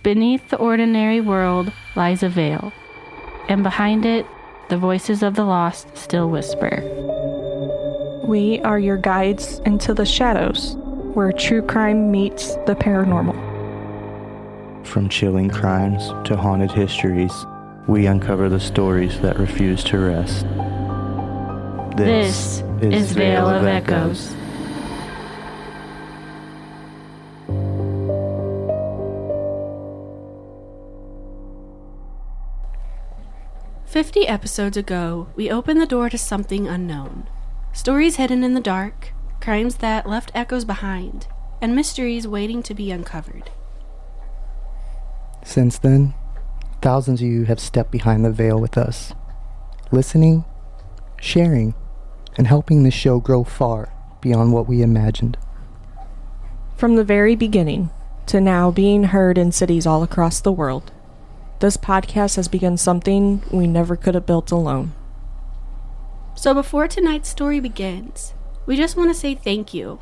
Beneath the ordinary world lies a veil, and behind it, the voices of the lost still whisper. We are your guides into the shadows, where true crime meets the paranormal. From chilling crimes to haunted histories, we uncover the stories that refuse to rest. This is Veil of Echoes. "50 episodes ago, we opened the door to something unknown. Stories hidden in the dark, crimes that left echoes behind, and mysteries waiting to be uncovered. Since then, thousands of you have stepped behind the veil with us, listening, sharing, and helping this show grow far beyond what we imagined. From the very beginning to now being heard in cities all across the world, this podcast has begun something we never could have built alone. So before tonight's story begins, we just want to say thank you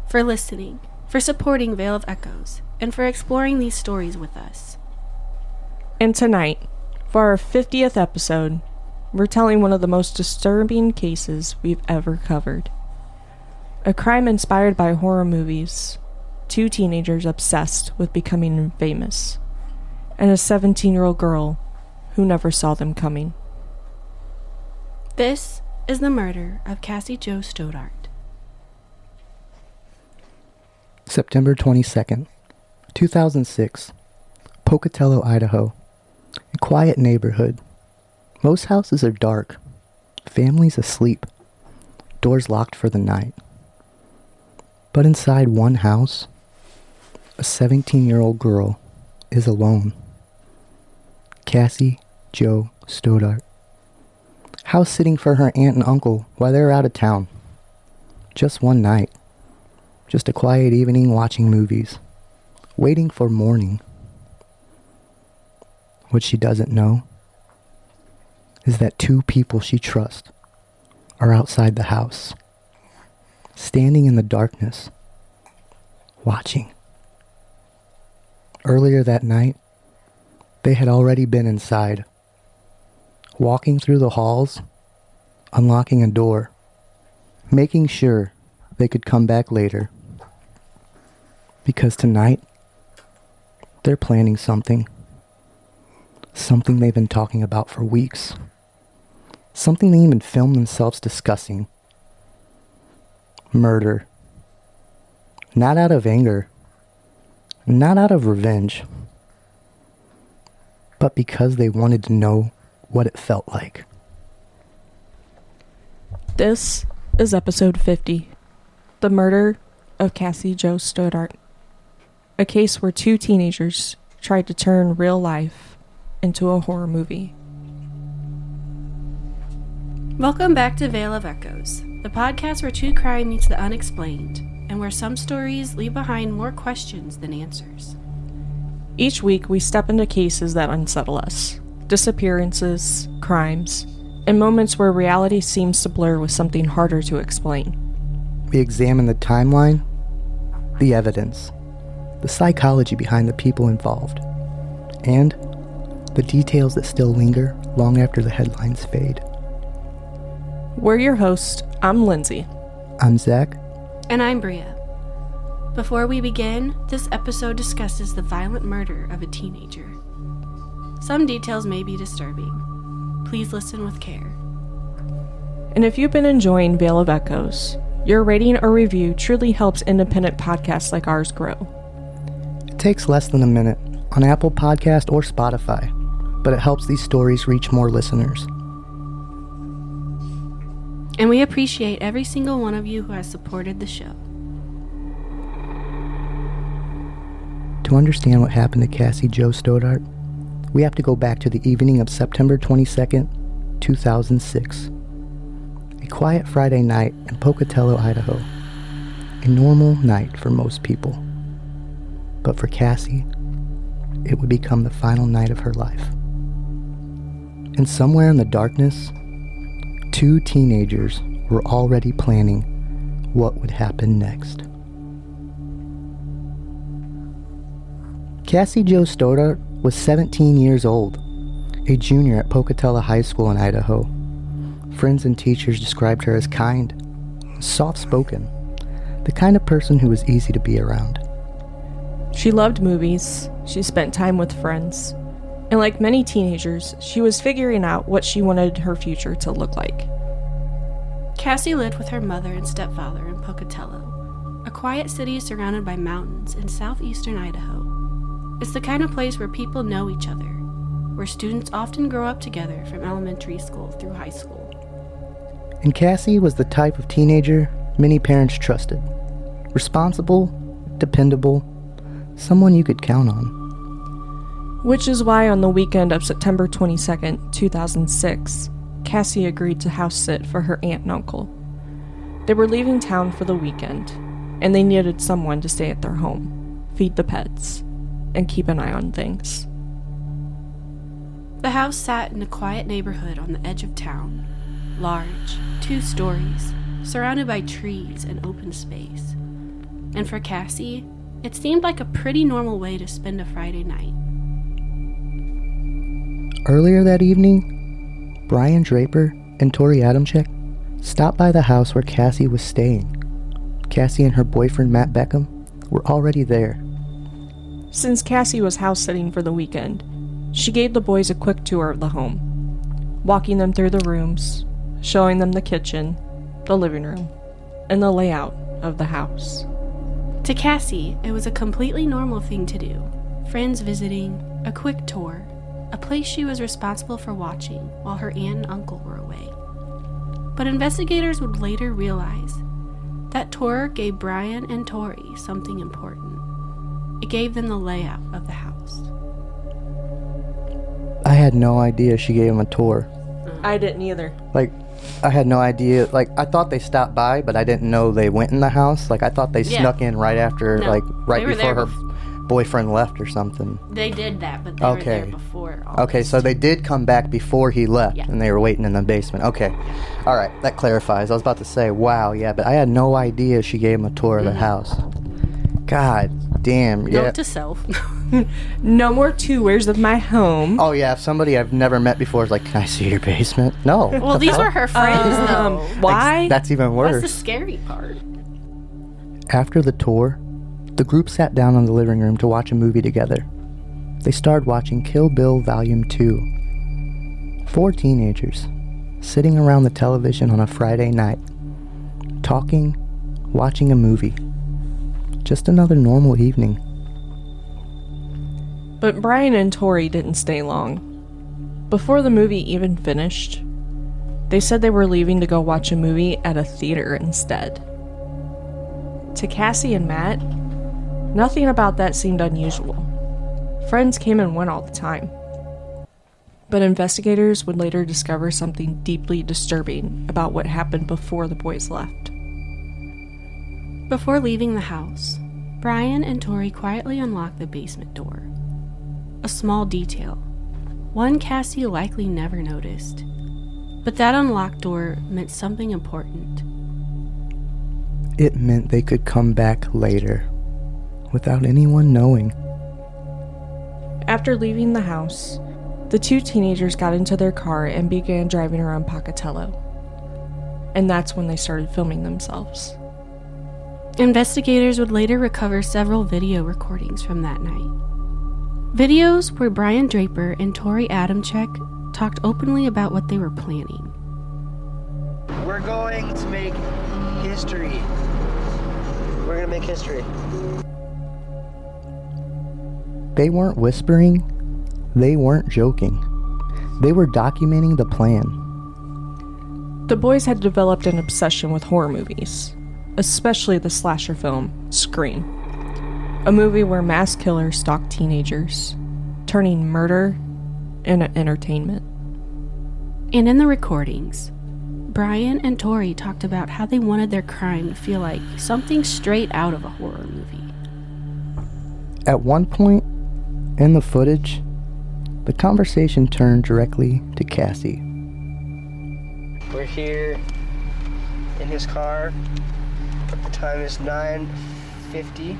for listening, for supporting Veil of Echoes, and for exploring these stories with us. And tonight, for our 50th episode, we're telling one of the most disturbing cases we've ever covered. A crime inspired by horror movies, 2 teenagers obsessed with becoming famous, and a 17-year-old girl who never saw them coming. This is the murder of Cassie Jo Stoddart. September 22nd, 2006, Pocatello, Idaho. A quiet neighborhood. Most houses are dark, families asleep, doors locked for the night. But inside one house, a 17-year-old girl is alone. Cassie Jo Stoddart. House sitting for her aunt and uncle while they're out of town. Just one night. Just a quiet evening watching movies. Waiting for morning. What she doesn't know is that 2 people she trusts are outside the house, standing in the darkness, watching. Earlier that night, they had already been inside, walking through the halls, unlocking a door, making sure they could come back later. Because tonight, they're planning something. Something they've been talking about for weeks. Something they even filmed themselves discussing. Murder. Not out of anger. Not out of revenge. But because they wanted to know what it felt like. This is episode 50, the murder of Cassie Jo Stoddart. A case where 2 teenagers tried to turn real life into a horror movie. Welcome back to Veil of Echoes, the podcast where true crime meets the unexplained, and where some stories leave behind more questions than answers. Each week, we step into cases that unsettle us. Disappearances, crimes, and moments where reality seems to blur with something harder to explain. We examine the timeline, the evidence, the psychology behind the people involved, and the details that still linger long after the headlines fade. We're your hosts. I'm Lindsay. I'm Zach. And I'm Bria. Before we begin, this episode discusses the violent murder of a teenager. Some details may be disturbing. Please listen with care. And if you've been enjoying Veil of Echoes, your rating or review truly helps independent podcasts like ours grow. It takes less than a minute on Apple Podcast or Spotify, but it helps these stories reach more listeners. And we appreciate every single one of you who has supported the show. To understand what happened to Cassie Jo Stoddart, we have to go back to the evening of September 22nd, 2006. A quiet Friday night in Pocatello, Idaho. A normal night for most people. But for Cassie, it would become the final night of her life. And somewhere in the darkness, 2 teenagers were already planning what would happen next. Cassie Jo Stoddart was 17 years old, a junior at Pocatello High School in Idaho. Friends and teachers described her as kind, soft-spoken, the kind of person who was easy to be around. She loved movies, she spent time with friends, and like many teenagers, she was figuring out what she wanted her future to look like. Cassie lived with her mother and stepfather in Pocatello, a quiet city surrounded by mountains in southeastern Idaho. It's the kind of place where people know each other, where students often grow up together from elementary school through high school. And Cassie was the type of teenager many parents trusted. Responsible, dependable, someone you could count on. Which is why on the weekend of September 22nd, 2006, Cassie agreed to house sit for her aunt and uncle. They were leaving town for the weekend, and they needed someone to stay at their home, feed the pets, and keep an eye on things. The house sat in a quiet neighborhood on the edge of town, large, 2 stories, surrounded by trees and open space. And for Cassie, it seemed like a pretty normal way to spend a Friday night. Earlier that evening, Brian Draper and Torey Adamcik stopped by the house where Cassie was staying. Cassie and her boyfriend Matt Beckham were already there. Since Cassie was house sitting for the weekend, she gave the boys a quick tour of the home, walking them through the rooms, showing them the kitchen, the living room, and the layout of the house. To Cassie, it was a completely normal thing to do. Friends visiting, a quick tour, a place she was responsible for watching while her aunt and uncle were away. But investigators would later realize that tour gave Brian and Torey something important. It gave them the layout of the house. I had no idea she gave him a tour. I didn't either. I had no idea. I thought they stopped by, but I didn't know they went in the house. I thought they snuck in right after, No, right they were before there her boyfriend left or something. They did that, but they were there before all Okay, this. so they did come back before he left, Yeah. and they were waiting in the basement. Okay. All right, that clarifies. I was about to say, wow, yeah, but I had no idea she gave him a tour of the house. God damn, yeah. Note to self. No more tours of my home. Oh, yeah, if somebody I've never met before is like, can I see your basement? No. Well, these were her friends, though. Why? That's even worse. That's the scary part. After the tour, the group sat down in the living room to watch a movie together. They started watching Kill Bill Volume 2. 4 teenagers, sitting around the television on a Friday night, talking, watching a movie. Just another normal evening. But Brian and Torey didn't stay long. Before the movie even finished, they said they were leaving to go watch a movie at a theater instead. To Cassie and Matt, nothing about that seemed unusual. Friends came and went all the time. But investigators would later discover something deeply disturbing about what happened before the boys left. Before leaving the house, Brian and Torey quietly unlocked the basement door. A small detail, one Cassie likely never noticed, but that unlocked door meant something important. It meant they could come back later, without anyone knowing. After leaving the house, the 2 teenagers got into their car and began driving around Pocatello. And that's when they started filming themselves. Investigators would later recover several video recordings from that night. Videos where Brian Draper and Torey Adamcik talked openly about what they were planning. We're going to make history. We're going to make history. They weren't whispering. They weren't joking. They were documenting the plan. The boys had developed an obsession with horror movies, especially the slasher film Scream, a movie where mass killers stalk teenagers, turning murder into entertainment. And in the recordings, Brian and Torey talked about how they wanted their crime to feel like something straight out of a horror movie. At one point in the footage, the conversation turned directly to Cassie. We're here in his car. The time is 9:50.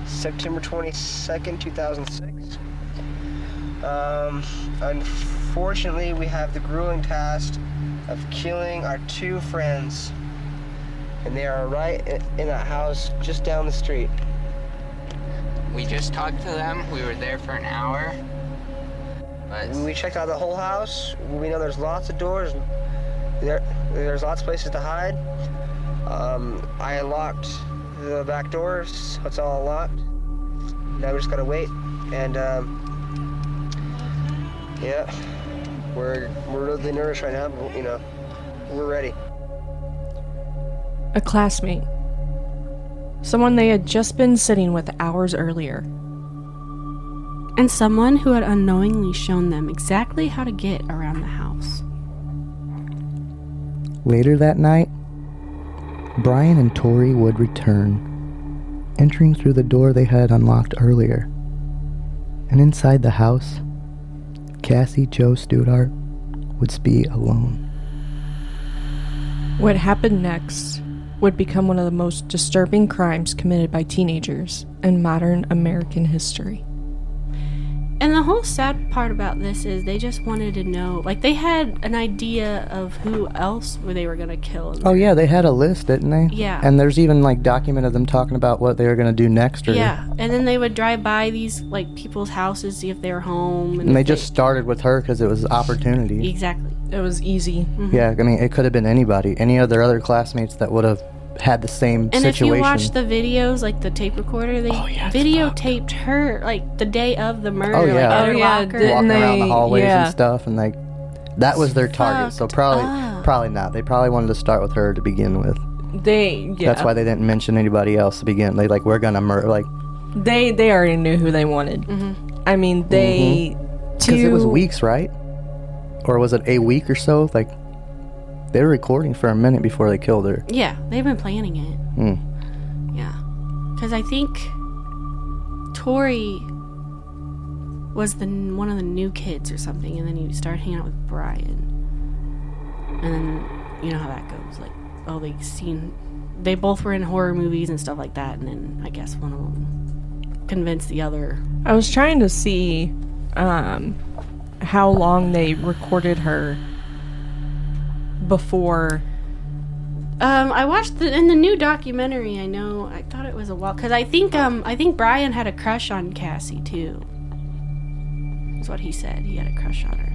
September 22nd, 2006. Unfortunately, we have the grueling task of killing our two friends. And they are right in that house just down the street. We just talked to them. We were there for an hour. But We checked out the whole house. We know there's lots of doors. There's lots of places to hide. I unlocked the back doors, so it's all unlocked. Now we just gotta wait. And yeah, we're really nervous right now, but we're ready. A classmate. Someone they had just been sitting with hours earlier. And someone who had unknowingly shown them exactly how to get around the house. Later that night, Brian and Torey would return, entering through the door they had unlocked earlier. And inside the house, Cassie Jo Stoddart would be alone. What happened next would become one of the most disturbing crimes committed by teenagers in modern American history. And the whole sad part about this is they just wanted to know, like, they had an idea of who else they were going to kill. Oh yeah, they had a list, didn't they? Yeah. And there's even like document of them talking about what they were going to do next. Yeah, and then they would drive by these, like, people's houses, see if they were home. And they just started with her because it was opportunity. Exactly. It was easy. Mm-hmm. Yeah, I mean, it could have been anybody. Any of their other classmates that would have had the same And situation. if you watch the videos, like the tape recorder, they videotaped her, like, the day of the murder. Oh, yeah. Like, in her Oh, yeah, locker. didn't walking around the they- hallways yeah. and stuff, and like that was their target. So Fucked probably up. not. They probably wanted to start with her to begin with. Yeah. That's why they didn't mention anybody else to begin. They like, we're gonna murder. Like, They already knew who they wanted. Mm-hmm. I mean, they... because it was weeks, right? Or was it a week or so? Like, they were recording for a minute before they killed her. Yeah, they've been planning it. Yeah. Because I think Torey was one of the new kids or something, and then he started hanging out with Brian. And then, you know how that goes. Like, oh, they both were in horror movies and stuff like that, and then I guess one of them convinced the other. I was trying to see how long they recorded her before. I watched in the new documentary. I thought it was a while because I think Brian had a crush on Cassie too. That's what he said. He had a crush on her.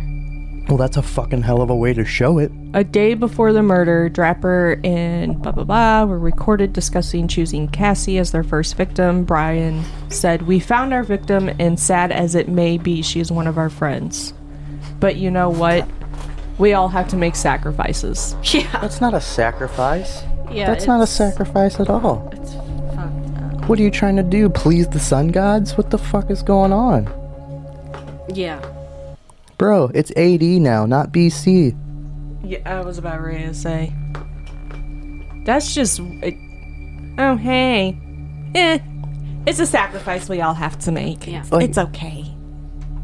Well, that's a fucking hell of a way to show it. A day before the murder, Draper and blah blah blah were recorded discussing choosing Cassie as their first victim. Brian said, "We found our victim, and sad as it may be, she is one of our friends. But you know what? We all have to make sacrifices." Yeah. That's not a sacrifice. Yeah. That's not a sacrifice at all. It's fucked up. What are you trying to do? Please the sun gods? What the fuck is going on? Yeah. Bro, it's AD now, not BC. Yeah, I was about ready to say. That's just... oh, hey. It's a sacrifice we all have to make. Yeah. It's okay.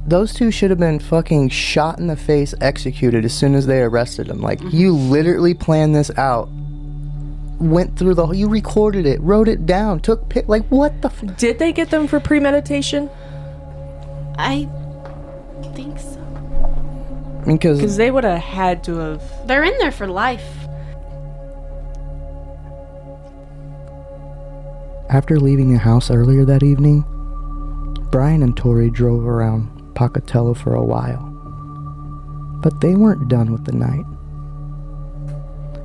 Those two should have been fucking shot in the face, executed as soon as they arrested them. Like, you literally planned this out. Went through you recorded it, wrote it down, took like, what the Did they get them for premeditation? I think so. I mean, Because they would have had to have... They're in there for life. after leaving the house earlier that evening, Brian and Torey drove around Pocatello for a while. But they weren't done with the night.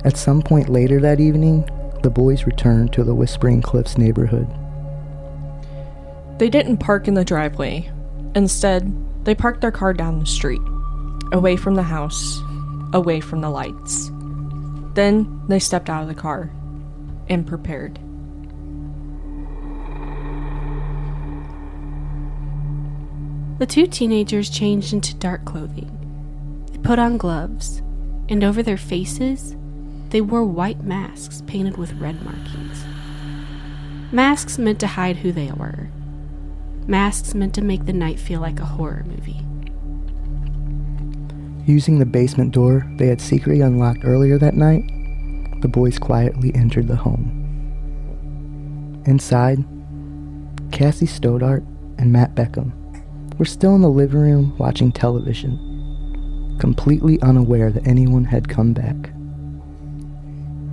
At some point later that evening, the boys returned to the Whispering Cliffs neighborhood. They didn't park in the driveway. Instead, they parked their car down the street, away from the house, away from the lights. Then they stepped out of the car and prepared. The two teenagers changed into dark clothing. They put on gloves, and over their faces, they wore white masks painted with red markings. Masks meant to hide who they were. Masks meant to make the night feel like a horror movie. Using the basement door they had secretly unlocked earlier that night, the boys quietly entered the home. Inside, Cassie Stoddart and Matt Beckham were still in the living room watching television, completely unaware that anyone had come back.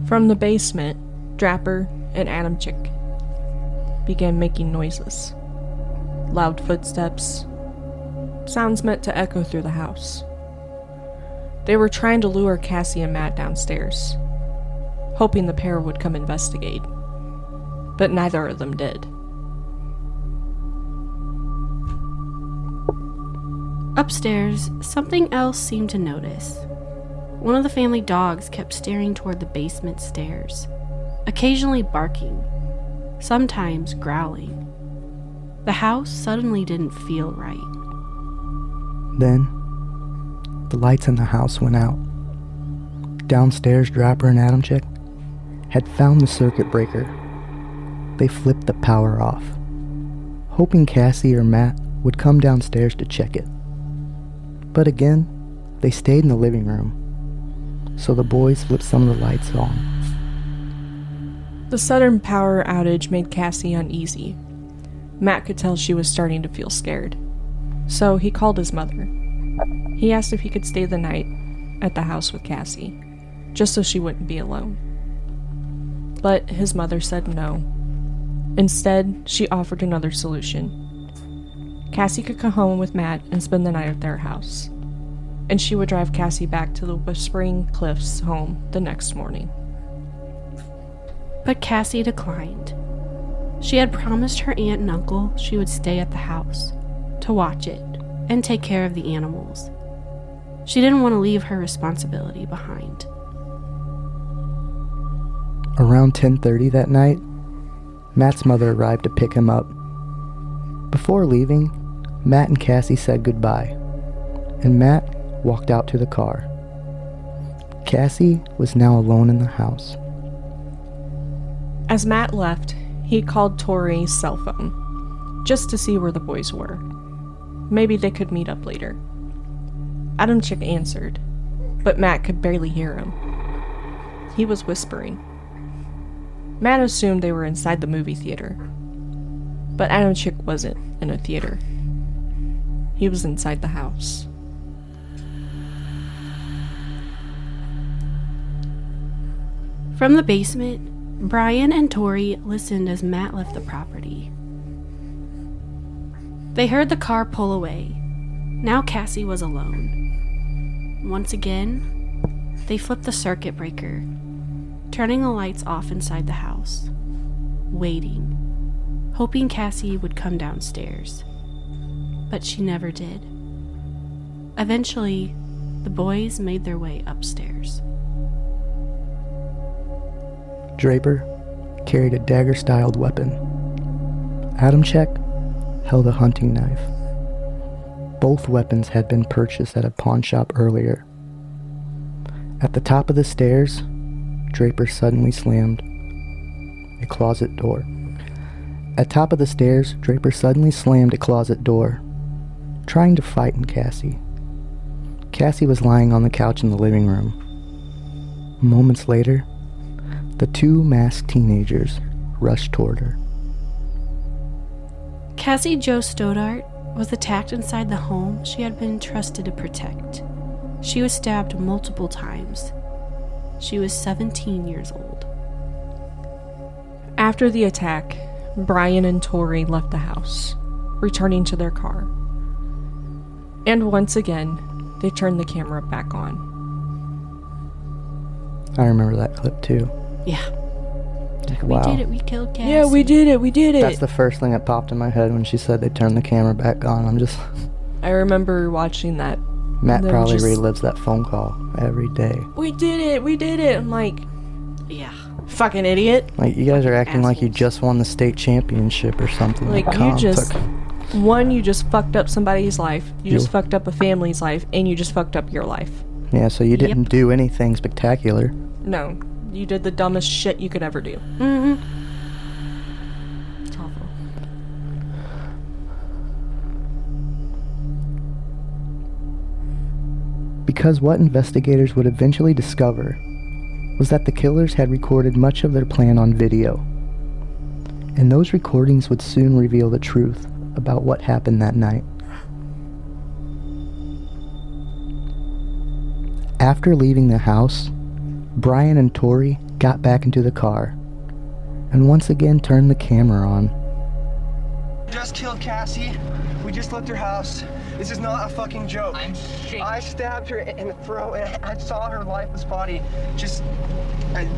From the basement, Draper and Adamcik began making noises. Loud footsteps, sounds meant to echo through the house. They were trying to lure Cassie and Matt downstairs, hoping the pair would come investigate, but neither of them did. Upstairs, something else seemed to notice. One of the family dogs kept staring toward the basement stairs, occasionally barking, sometimes growling. The house suddenly didn't feel right. Then, the lights in the house went out. Downstairs, Draper and Adamcik had found the circuit breaker. They flipped the power off, hoping Cassie or Matt would come downstairs to check it. But again, they stayed in the living room, so the boys flipped some of the lights on. The sudden power outage made Cassie uneasy. Matt could tell she was starting to feel scared, so he called his mother. He asked if he could stay the night at the house with Cassie, just so she wouldn't be alone. But his mother said no. Instead, she offered another solution. Cassie could come home with Matt and spend the night at their house, and she would drive Cassie back to the Whispering Cliffs home the next morning. But Cassie declined. She had promised her aunt and uncle she would stay at the house, to watch it, and take care of the animals. She didn't want to leave her responsibility behind. Around 10:30 that night, Matt's mother arrived to pick him up. Before leaving, Matt and Cassie said goodbye, and Matt walked out to the car. Cassie was now alone in the house. As Matt left, he called Torey's cell phone, just to see where the boys were. Maybe they could meet up later. Adamcik answered, but Matt could barely hear him. He was whispering. Matt assumed they were inside the movie theater, but Adamcik wasn't in a theater. He was inside the house. From the basement, Brian and Torey listened as Matt left the property. They heard the car pull away. Now Cassie was alone. Once again, they flipped the circuit breaker, turning the lights off inside the house, waiting, hoping Cassie would come downstairs. But she never did. Eventually, the boys made their way upstairs. Draper carried a dagger-styled weapon. Adamcik held a hunting knife. Both weapons had been purchased at a pawn shop earlier. At the top of the stairs, Draper suddenly slammed a closet door. Trying to frighten Cassie. Cassie was lying on the couch in the living room. Moments later, the two masked teenagers rushed toward her. Cassie Jo Stoddart was attacked inside the home she had been trusted to protect. She was stabbed multiple times. She was 17 years old. After the attack, Brian and Torey left the house, returning to their car. And once again, they turned the camera back on. I remember that clip too. Yeah. Wow. We did it. We killed Cassie. Yeah, we did it. That's the first thing that popped in my head when she said they turned the camera back on. I remember watching that. Matt probably relives that phone call every day. We did it. I'm like, yeah. Fucking idiot. Like, you guys are acting assholes. like you just won the state championship or something. Like, you just fucked up somebody's life. You just fucked up a family's life, and you just fucked up your life. Yeah, so you didn't do anything spectacular. No, you did the dumbest shit you could ever do. Mm-hmm. It's awful. Because what investigators would eventually discover was that the killers had recorded much of their plan on video. And those recordings would soon reveal the truth about what happened that night. After leaving the house, Brian and Torey got back into the car and once again turned the camera on. Just killed Cassie. We just left her house. This is not a fucking joke. I stabbed her in the throat and I saw her lifeless body just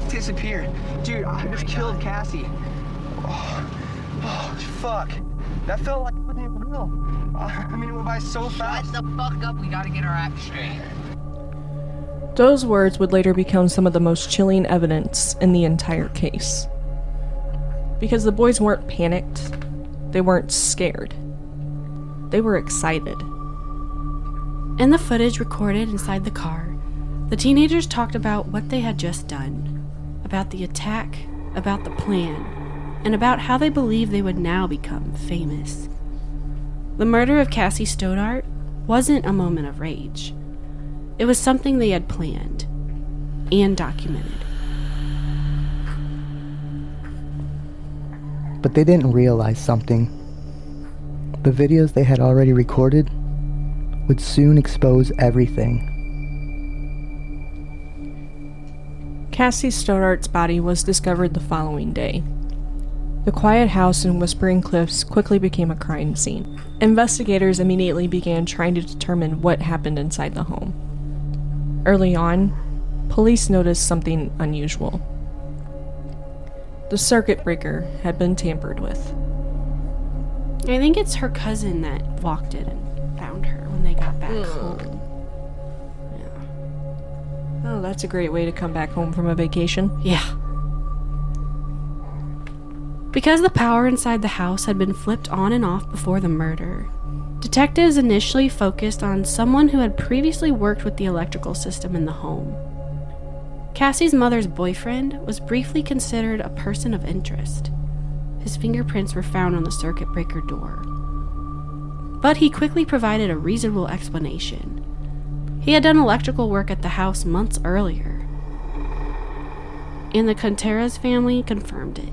disappear. Dude, I just killed Cassie. Oh, fuck. That felt like it wasn't real. I mean, it went by so fast. Shut the fuck up. We gotta get our act straight. Those words would later become some of the most chilling evidence in the entire case. Because the boys weren't panicked, they weren't scared. They were excited. In the footage recorded inside the car, the teenagers talked about what they had just done, about the attack, about the plan, and about how they believed they would now become famous. The murder of Cassie Stoddart wasn't a moment of rage. It was something they had planned and documented. But they didn't realize something. The videos they had already recorded would soon expose everything. Cassie Stoddart's body was discovered the following day. The quiet house in Whispering Cliffs quickly became a crime scene. Investigators immediately began trying to determine what happened inside the home. Early on, police noticed something unusual. The circuit breaker had been tampered with. I think it's her cousin that walked in and found her when they got back home. Yeah. Oh, that's a great way to come back home from a vacation. Yeah. Because the power inside the house had been flipped on and off before the murder, detectives initially focused on someone who had previously worked with the electrical system in the home. Cassie's mother's boyfriend was briefly considered a person of interest. His fingerprints were found on the circuit breaker door. But he quickly provided a reasonable explanation. He had done electrical work at the house months earlier. And the Contreras family confirmed it.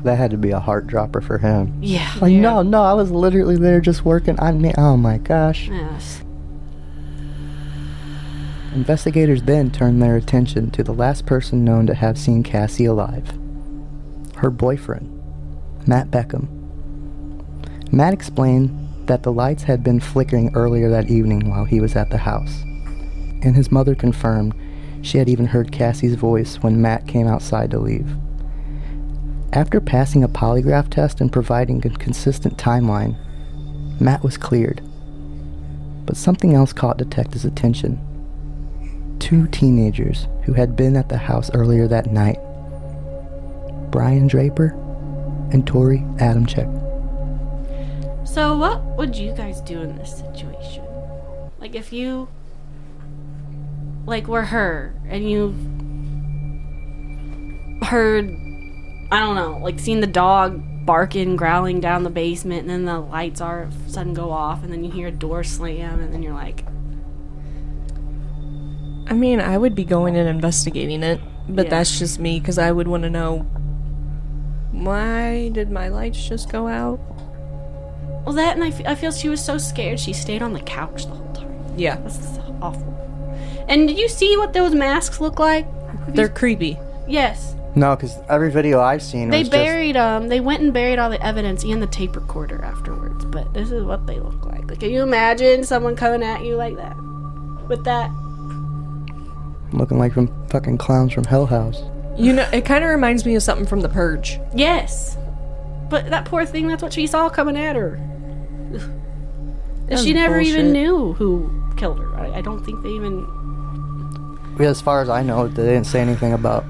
That had to be a heart dropper for him. Yeah. Like, no, I was literally there just working. Oh my gosh. Yes. Investigators then turned their attention to the last person known to have seen Cassie alive. Her boyfriend, Matt Beckham. Matt explained that the lights had been flickering earlier that evening while he was at the house. And his mother confirmed she had even heard Cassie's voice when Matt came outside to leave. After passing a polygraph test and providing a consistent timeline, Matt was cleared. But something else caught detectives' attention. 2 teenagers who had been at the house earlier that night. Brian Draper and Torey Adamcik. So what would you guys do in this situation? Like if you were her and you heard, I don't know, like seen the dog barking, growling down the basement, and then the lights all of a sudden go off, and then you hear a door slam, and then you're like... I mean, I would be going and investigating it, but that's just me, because I would want to know, why did my lights just go out? Well, that, and I feel she was so scared she stayed on the couch the whole time. Yeah. That's awful. And did you see what those masks look like? They're creepy. Yes. No, because every video I've seen They buried them. They went and buried all the evidence and the tape recorder afterwards, but this is what they look like. Like, can you imagine someone coming at you like that? With that? looking like some fucking clowns from Hell House. You know, it kind of reminds me of something from The Purge. Yes. But that poor thing, that's what she saw coming at her. She never even knew who killed her. I don't think they even... Yeah, as far as I know, they didn't say anything about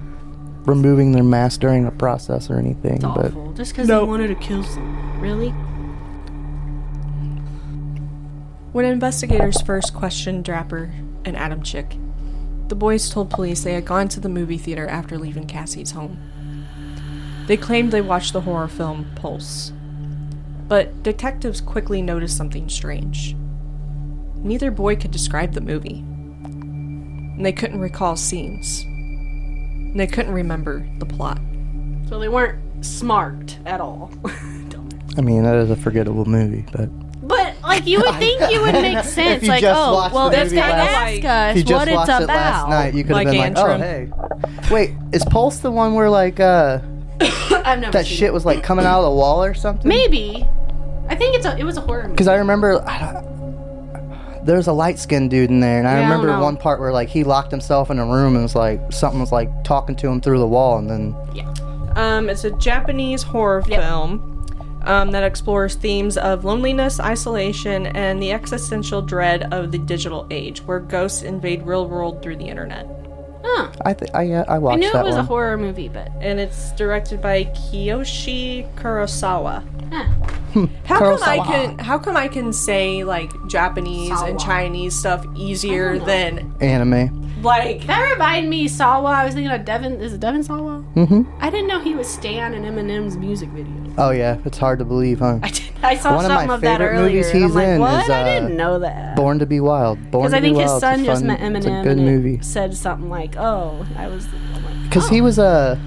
removing their mask during the process or anything. It's awful. Just because they wanted to kill someone. Really? When investigators first questioned Draper and Adamcik, the boys told police they had gone to the movie theater after leaving Cassie's home. They claimed they watched the horror film Pulse. But detectives quickly noticed something strange. Neither boy could describe the movie. And they couldn't recall scenes. And they couldn't remember the plot. So they weren't smart at all. I mean, that is a forgettable movie, but like, you would think you would make sense. you Like, just oh, watched well, the let's movie ask us if you just what it's watched it last about. night, you could have Like been Antrim. like, oh, hey. Wait, is Pulse the one where, like, I've never that seen shit it. was, like, coming out of the wall or something? Maybe. I think it was a horror movie. Because I remember there was a light-skinned dude in there, and I Yeah, I don't remember know. one part where, like, he locked himself in a room and was like, something was, like, talking to him through the wall, and then... It's a Japanese horror film that explores themes of loneliness, isolation, and the existential dread of the digital age, where ghosts invade real world through the internet. Huh. I watched I knew that it was one. a horror movie, but... And it's directed by Kiyoshi Kurosawa. Huh. How come I can say like Japanese and Sawa. Chinese stuff easier I don't than Anime. like That reminded me, Sawa. I was thinking of Devin. Is it Devin Sawa? Mm-hmm. I didn't know he was Stan in Eminem's music video. Oh, yeah. It's hard to believe, huh? I saw One of something my of that favorite earlier. movies And I'm he's like, in what? is, I didn't know that. Born to be Wild. Because I think his son just fun, met Eminem, It's a good and movie. it said something like, "Oh, I was." I'm like, Because he was the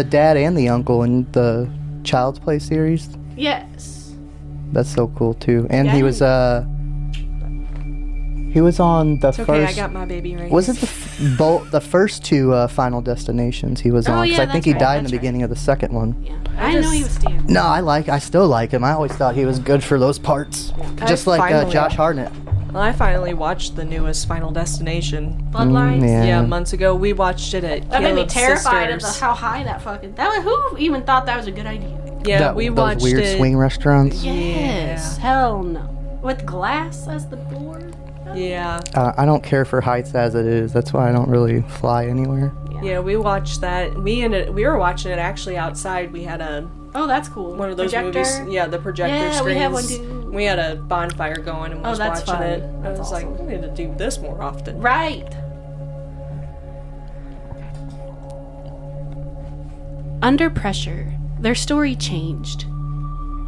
dad and the uncle in the Child's Play series. Yes. That's so cool too. And Yeah, he was on the it's okay, first. I got my baby right. Was it the first two Final Destinations he was Oh, on? Because yeah, I think that's he right, died in the that's right. beginning of the second one. Yeah. I know he was Stan. No, I still like him. I always thought he was good for those parts. Just like finally- Josh Hartnett. Well, I finally watched the newest Final Destination. Bloodlines. Yeah. Yeah, months ago. We watched it at That made me Caleb's terrified of sisters. how high that fucking. Who even thought that was a good idea? Yeah, we those watched weird it. swing restaurants. Yes. Hell no. With glass as the floor. Yeah, I don't care for heights as it is. That's why I don't really fly anywhere. yeah, we watched that. We were watching it actually outside. We had Oh, that's cool. one of those Projector? movies. Yeah, the projector Yeah, screens. we have one too. We had a bonfire going and Oh, was that's watching fun. it. I That's was like, awesome. we need to do this more often. Right. Under pressure, their story changed.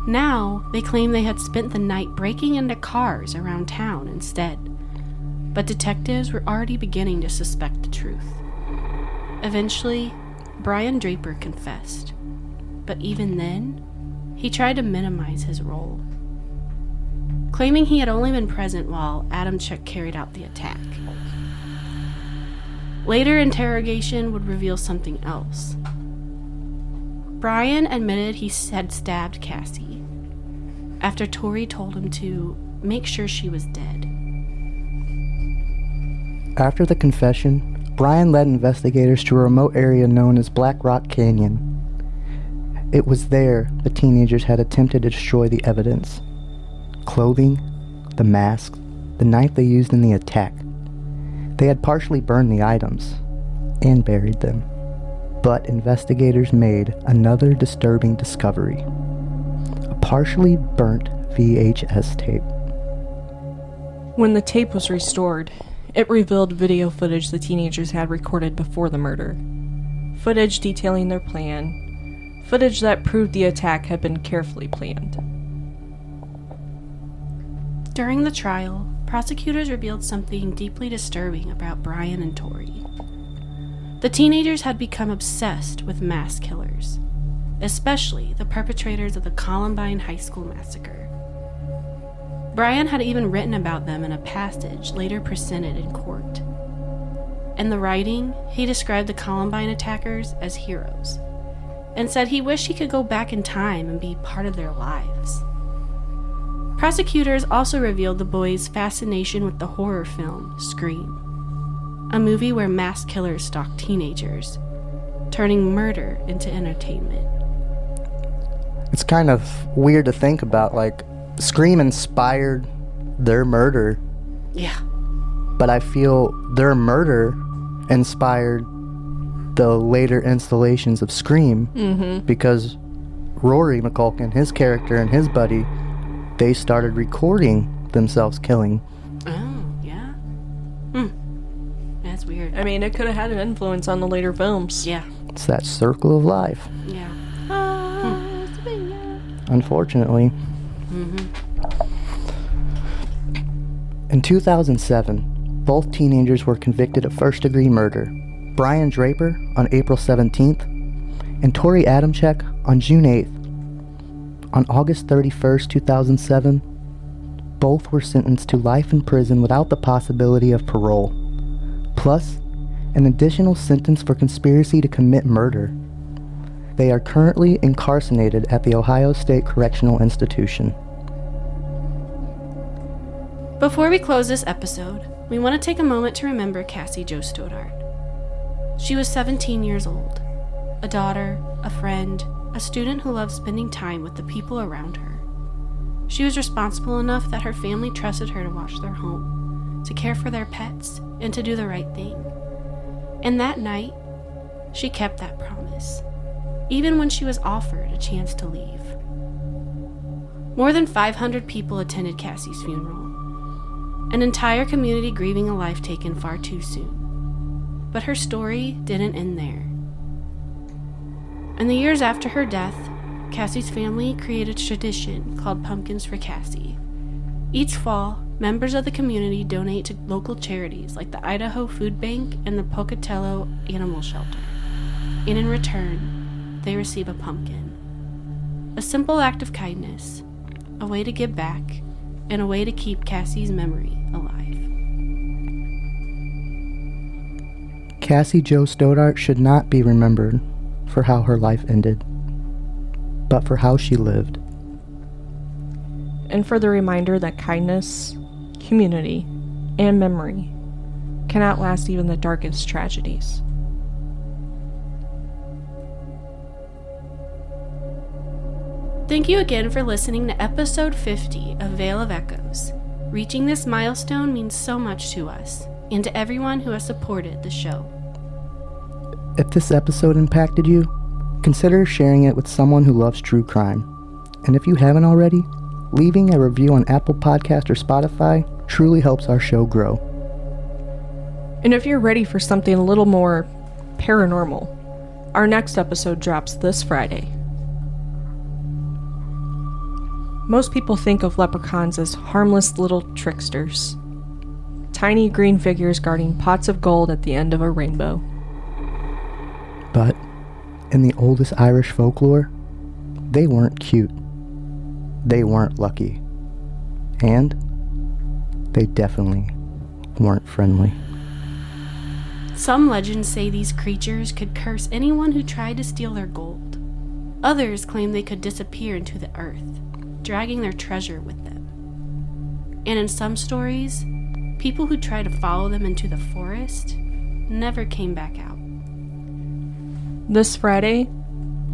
Now, they claim they had spent the night breaking into cars around town instead. But detectives were already beginning to suspect the truth. Eventually, Brian Draper confessed. But even then, he tried to minimize his role, claiming he had only been present while Adamcik carried out the attack. Later interrogation would reveal something else. Brian admitted he had stabbed Cassie after Torey told him to make sure she was dead. After the confession, Brian led investigators to a remote area known as Black Rock Canyon. It was there the teenagers had attempted to destroy the evidence. Clothing, the masks, the knife they used in the attack. They had partially burned the items and buried them. But investigators made another disturbing discovery. A partially burnt VHS tape. When the tape was restored, it revealed video footage the teenagers had recorded before the murder. Footage detailing their plan. Footage that proved the attack had been carefully planned. During the trial, prosecutors revealed something deeply disturbing about Brian and Torey. The teenagers had become obsessed with mass killers, especially the perpetrators of the Columbine High School massacre. Brian had even written about them in a passage later presented in court. In the writing, he described the Columbine attackers as heroes, and said he wished he could go back in time and be part of their lives. Prosecutors also revealed the boys' fascination with the horror film Scream, a movie where mass killers stalk teenagers, turning murder into entertainment. It's kind of weird to think about, like, Scream inspired their murder, Yeah. but I feel their murder inspired the later installations of Scream, because Rory McCulkin, his character and his buddy, they started recording themselves killing. Oh, yeah? That's weird. I mean, it could have had an influence on the later films. Yeah. It's that circle of life, Yeah. unfortunately. In 2007, both teenagers were convicted of first-degree murder. Brian Draper on April 17th and Torey Adamcik on June 8th. On August 31st, 2007, both were sentenced to life in prison without the possibility of parole, plus an additional sentence for conspiracy to commit murder. They are currently incarcerated at the Ohio State Correctional Institution. Before we close this episode, we want to take a moment to remember Cassie Jo Stoddart. She was 17 years old, a daughter, a friend, a student who loved spending time with the people around her. She was responsible enough that her family trusted her to watch their home, to care for their pets, and to do the right thing. And that night, she kept that promise, even when she was offered a chance to leave. More than 500 people attended Cassie's funeral, an entire community grieving a life taken far too soon. But her story didn't end there. In the years after her death, Cassie's family created a tradition called Pumpkins for Cassie. Each fall, members of the community donate to local charities like the Idaho Food Bank and the Pocatello Animal Shelter. And in return, they receive a pumpkin. A simple act of kindness, a way to give back, and a way to keep Cassie's memory alive. Cassie Jo Stoddart should not be remembered for how her life ended, but for how she lived. And for the reminder that kindness, community, and memory can outlast even the darkest tragedies. Thank you again for listening to episode 50 of Veil of Echoes. Reaching this milestone means so much to us, and to everyone who has supported the show. If this episode impacted you, consider sharing it with someone who loves true crime. And if you haven't already, leaving a review on Apple Podcast or Spotify truly helps our show grow. And if you're ready for something a little more paranormal, our next episode drops this Friday. Most people think of leprechauns as harmless little tricksters, tiny green figures guarding pots of gold at the end of a rainbow. But in the oldest Irish folklore, they weren't cute, they weren't lucky, and they definitely weren't friendly. Some legends say these creatures could curse anyone who tried to steal their gold. Others claim they could disappear into the earth, dragging their treasure with them. And in some stories, people who tried to follow them into the forest never came back out. This Friday,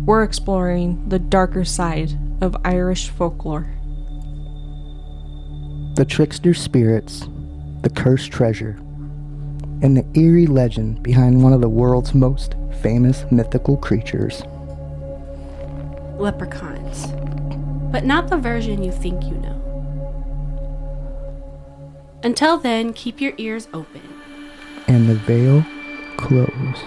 we're exploring the darker side of Irish folklore. The trickster spirits, the cursed treasure, and the eerie legend behind one of the world's most famous mythical creatures. Leprechauns. But not the version you think you know. Until then, keep your ears open. And the veil closed.